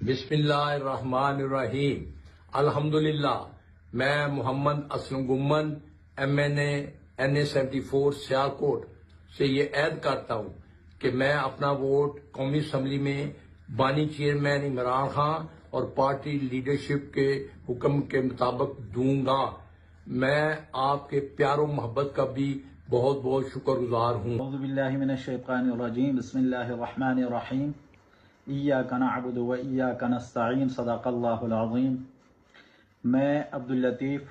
بسم اللہ الرحمن الرحیم. الحمدللہ. میں محمد اسلم گمن MNA 74 سیالکوٹ سے یہ عہد کرتا ہوں کہ میں اپنا ووٹ قومی اسمبلی میں بانی چیئرمین عمران خان اور پارٹی لیڈرشپ کے حکم کے مطابق دوں گا. میں آپ کے پیار و محبت کا بھی بہت بہت شکر گزار ہوں. اعوذ باللہ من الشیطان الرجیم. بسم اللہ الرحمن الرحیم. ایاک نعبد و ایاک نستعین. صدق اللہ العظیم. میں عبداللطیف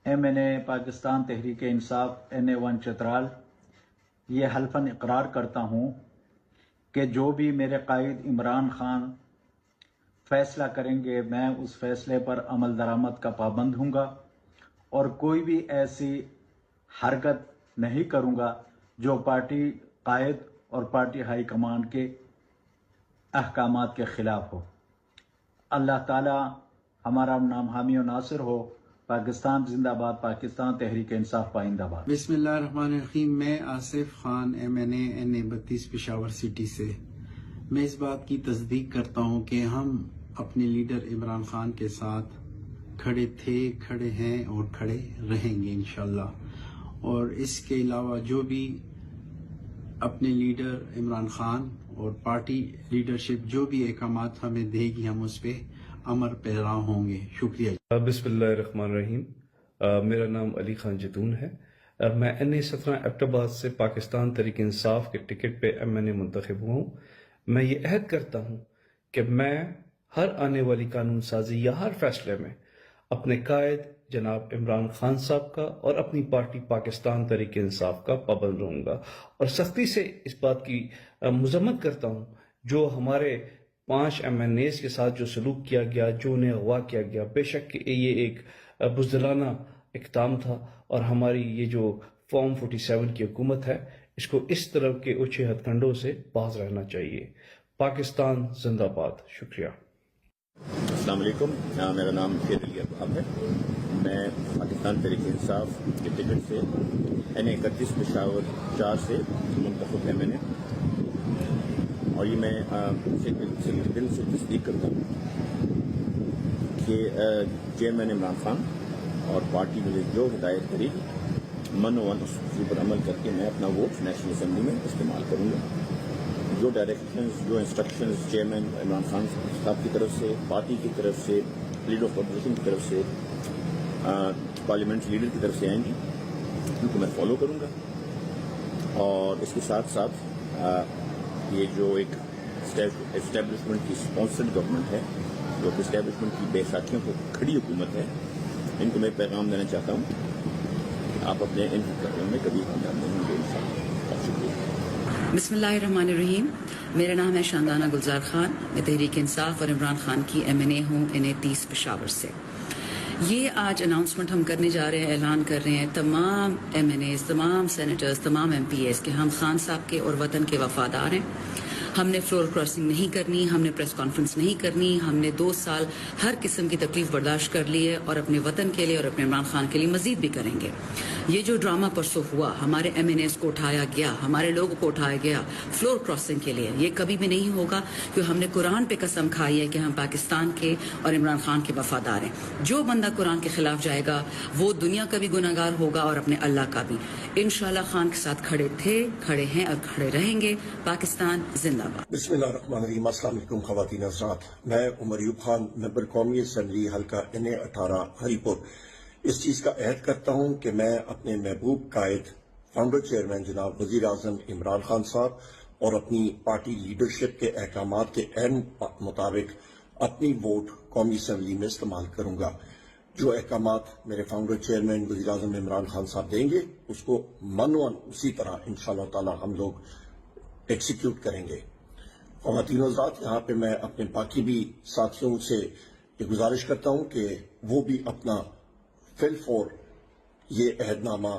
MNA پاکستان تحریک انصاف NA1 چترال یہ حلفاً اقرار کرتا ہوں کہ جو بھی میرے قائد عمران خان فیصلہ کریں گے میں اس فیصلے پر عمل درآمد کا پابند ہوں گا اور کوئی بھی ایسی حرکت نہیں کروں گا جو پارٹی قائد اور پارٹی ہائی کمانڈ کے احکامات کے خلاف ہو. اللہ تعالی ہمارا نام حامی و ناصر ہو. پاکستان زندہ باد. پاکستان تحریک انصاف پائندہ باد. بسم اللہ الرحمن الرحیم. میں Asif Khan MNA NA 32 Peshawar city سے. میں اس بات کی تصدیق کرتا ہوں کہ ہم اپنے لیڈر عمران خان کے ساتھ کھڑے تھے، کھڑے ہیں اور کھڑے رہیں گے انشاءاللہ. اور اس کے علاوہ جو بھی اپنے لیڈر عمران خان اور پارٹی لیڈرشپ جو بھی احکامات ہمیں دے گی ہم اس پہ عمل پیرا ہوں گے. شکریہ. بسم اللہ الرحمن الرحیم. میرا نام علی خان جتون ہے. میں NA 17 ایبٹ آباد سے پاکستان تحریک انصاف کے ٹکٹ پہ MNA منتخب ہوا ہوں. میں یہ عہد کرتا ہوں کہ میں ہر آنے والی قانون سازی یا ہر فیصلے میں اپنے قائد جناب عمران خان صاحب کا اور اپنی پارٹی پاکستان تحریک انصاف کا پابند رہوں گا اور سختی سے اس بات کی مذمت کرتا ہوں جو ہمارے 5 MNAs کے ساتھ جو سلوک کیا گیا، جو انہیں اغوا کیا گیا. بے شک کہ یہ ایک بزدلانہ اقدام تھا اور ہماری یہ جو فارم 47 کی حکومت ہے اس کو اس طرح کے اونچے ہتھ کنڈوں سے باز رہنا چاہیے. پاکستان زندہ باد. شکریہ. السلام علیکم. میرا نام شیر علی ابہام ہے. میں پاکستان تحریک انصاف کے ٹکٹ سے NA 31 پشاور 4 سے منتخب MNA اور یہ میں دل سے تصدیق کرتا ہوں کہ چیئرمین عمران خان اور پارٹی مجھے جو ہدایت کرے گی من و اس پر عمل کر کے میں اپنا ووٹ نیشنل اسمبلی میں استعمال کروں گا. جو ڈائریکشنز جو انسٹرکشنز چیئرمین عمران خان صاحب کی طرف سے، پارٹی کی طرف سے، لیڈر آف اپوزیشن کی طرف سے، پارلیمنٹ لیڈر کی طرف سے آئیں گی ان کو میں فالو کروں گا. اور اس کے ساتھ ساتھ یہ جو ایک اسٹیبلشمنٹ کی اسپانسرڈ گورنمنٹ ہے، جو کہ اسٹیبلشمنٹ کی بے ساتھیوں کو کھڑی حکومت ہے، ان کو میں پیغام دینا چاہتا ہوں آپ اپنے ان حکومتوں میں کبھی کامیاب نہیں ہوں گے انشاءاللہ. شکریہ. بسم اللہ الرحمن الرحیم. میرا نام ہے شاندانہ گلزار خان. میں تحریک انصاف اور عمران خان کی MNA ہوں NA 30 پشاور سے. یہ آج اناؤنسمنٹ ہم کرنے جا رہے ہیں، اعلان کر رہے ہیں تمام MNAs، تمام سینیٹرز، تمام MPAs کہ ہم خان صاحب کے اور وطن کے وفادار ہیں. ہم نے فلور کراسنگ نہیں کرنی، ہم نے پریس کانفرنس نہیں کرنی. ہم نے 2 سال ہر قسم کی تکلیف برداشت کر لی ہے اور اپنے وطن کے لیے اور اپنے عمران خان کے لیے مزید بھی کریں گے. یہ جو ڈرامہ پرسوں ہوا، ہمارے MNAs کو اٹھایا گیا، ہمارے لوگوں کو اٹھایا گیا فلور کراسنگ کے لیے، یہ کبھی بھی نہیں ہوگا کیونکہ ہم نے قرآن پہ قسم کھائی ہے کہ ہم پاکستان کے اور عمران خان کے وفادار ہیں. جو بندہ قرآن کے خلاف جائے گا وہ دنیا کا بھی گناہ گار ہوگا اور اپنے اللہ کا بھی. انشاءاللہ خان کے ساتھ کھڑے تھے، کھڑے ہیں اور کھڑے رہیں گے. پاکستان زندہ باد. بسم اللہ الرحمن الرحیم. السلام علیکم خواتین حضرات. میں عمر ایوب خان، ممبر قومی اسمبلی حلقہ NA 18 ہری پور، اس چیز کا عہد کرتا ہوں کہ میں اپنے محبوب قائد فاؤنڈر چیئرمین جناب وزیر اعظم عمران خان صاحب اور اپنی پارٹی لیڈرشپ کے احکامات کے عین مطابق اپنی ووٹ قومی اسمبلی میں استعمال کروں گا. جو احکامات میرے فاؤنڈر چیئرمین وزیر اعظم عمران خان صاحب دیں گے اس کو منوان اسی طرح انشاءاللہ تعالی ہم لوگ ایکسیکیوٹ کریں گے. خواتین حضرات، یہاں پہ میں اپنے باقی بھی ساتھیوں سے یہ گزارش کرتا ہوں کہ وہ بھی اپنا فل فور یہ عہد نامہ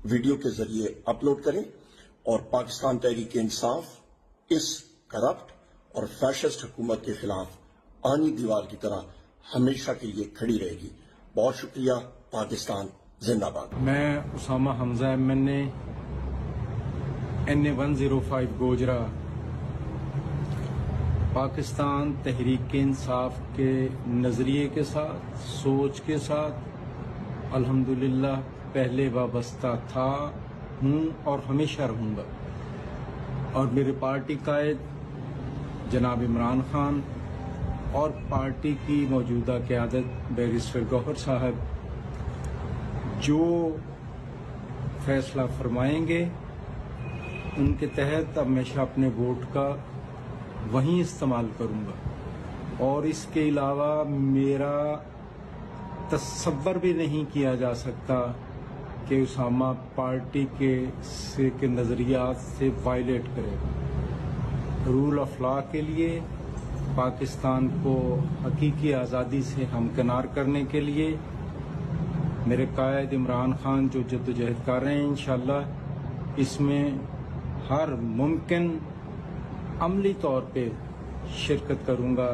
ویڈیو کے ذریعے اپلوڈ کریں اور پاکستان تحریک انصاف اس کرپٹ اور فیشسٹ حکومت کے خلاف آنی دیوار کی طرح ہمیشہ کے لیے کھڑی رہے گی. بہت شکریہ. پاکستان زندہ باد. میں اسامہ حمزہ MNA NA 105 گوجرا پاکستان تحریک انصاف کے نظریے کے ساتھ، سوچ کے ساتھ الحمدللہ پہلے وابستہ تھا، ہوں اور ہمیشہ رہوں گا. اور میرے پارٹی قائد جناب عمران خان اور پارٹی کی موجودہ قیادت بیرسٹر گوہر صاحب جو فیصلہ فرمائیں گے ان کے تحت ہمیشہ اپنے ووٹ کا وہیں استعمال کروں گا. اور اس کے علاوہ میرا تصور بھی نہیں کیا جا سکتا کہ اسامہ پارٹی کے نظریات سے وائلیٹ کرے گا. رول آف لا کے لیے، پاکستان کو حقیقی آزادی سے ہمکنار کرنے کے لیے میرے قائد عمران خان جو جدوجہد کر رہے ہیں، انشاءاللہ اس میں ہر ممکن عملی طور پہ شرکت کروں گا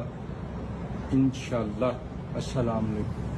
انشاءاللہ. السلام علیکم.